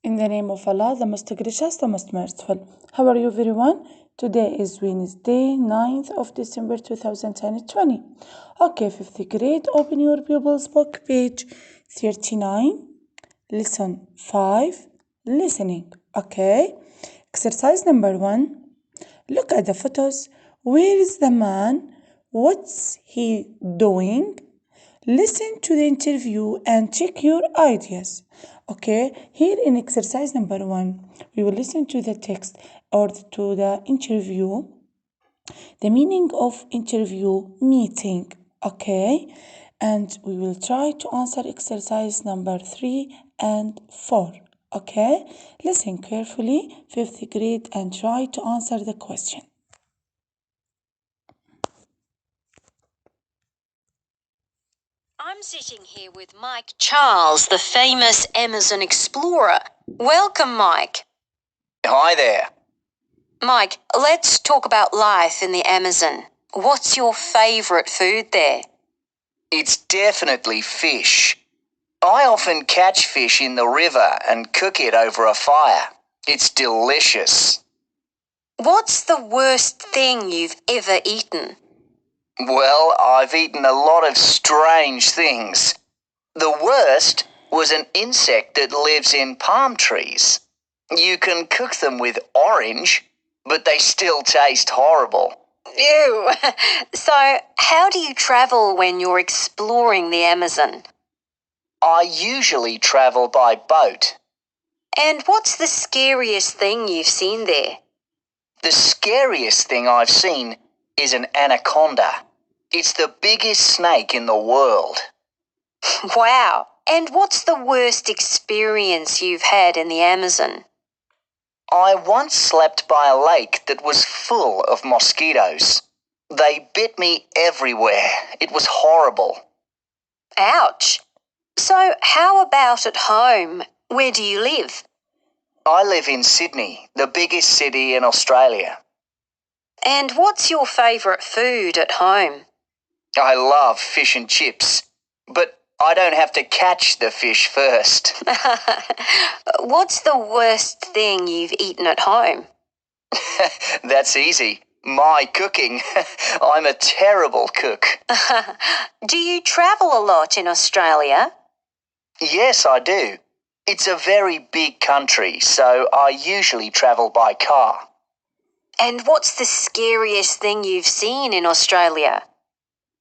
In the name of Allah, the most gracious, the most merciful. How are you everyone? Today is Wednesday, 9th of December 2020. Okay, 5th grade, open your pupils book, page 39, lesson 5, listening. Okay, exercise number 1. Look at the photos. Where is the man? What's he doing? Listen to the interview and check your ideas. Okay, here in exercise number 1, we will listen to the text or to the interview, the meaning of interview, meeting. Okay, and we will try to answer exercise number 3 and 4. Okay, listen carefully, 5th grade, and try to answer the question. I'm sitting here with Mike Charles, the famous Amazon explorer. Welcome, Mike. Hi there. Mike, let's talk about life in the Amazon. What's your favourite food there? It's definitely fish. I often catch fish in the river and cook it over a fire. It's delicious. What's the worst thing you've ever eaten? Well, I've eaten a lot of strange things. The worst was an insect that lives in palm trees. You can cook them with orange, but they still taste horrible. Ew! So, how do you travel when you're exploring the Amazon? I usually travel by boat. And what's the scariest thing you've seen there? The scariest thing I've seen is an anaconda. It's the biggest snake in the world. Wow! And what's the worst experience you've had in the Amazon? I once slept by a lake that was full of mosquitoes. They bit me everywhere. It was horrible. Ouch! So, how about at home? Where do you live? I live in Sydney, the biggest city in Australia. And what's your favourite food at home? I love fish and chips, but I don't have to catch the fish first. What's the worst thing you've eaten at home? That's easy. My cooking. I'm a terrible cook. Do you travel a lot in Australia? Yes, I do. It's a very big country, so I usually travel by car. And what's the scariest thing you've seen in Australia?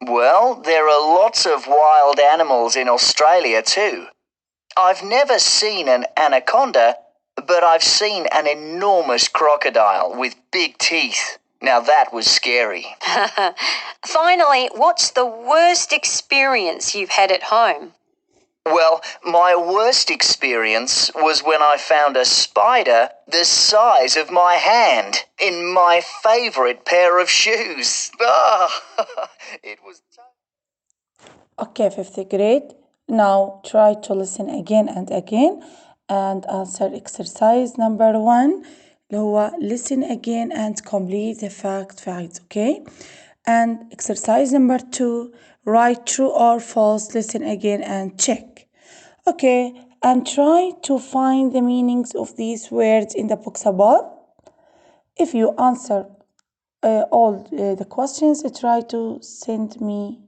Well, there are lots of wild animals in Australia too. I've never seen an anaconda, but I've seen an enormous crocodile with big teeth. Now that was scary. Finally, what's the worst experience you've had at home? Well, my worst experience was when I found a spider the size of my hand in my favourite pair of shoes. It was tough. Okay, 5th grade. Now try to listen again and again and answer exercise number 1 اللي هو listen again and complete the facts, okay? And exercise number 2, write true or false, listen again and check. Okay, and try to find the meanings of these words in the box above. If you answer all the questions, try to send me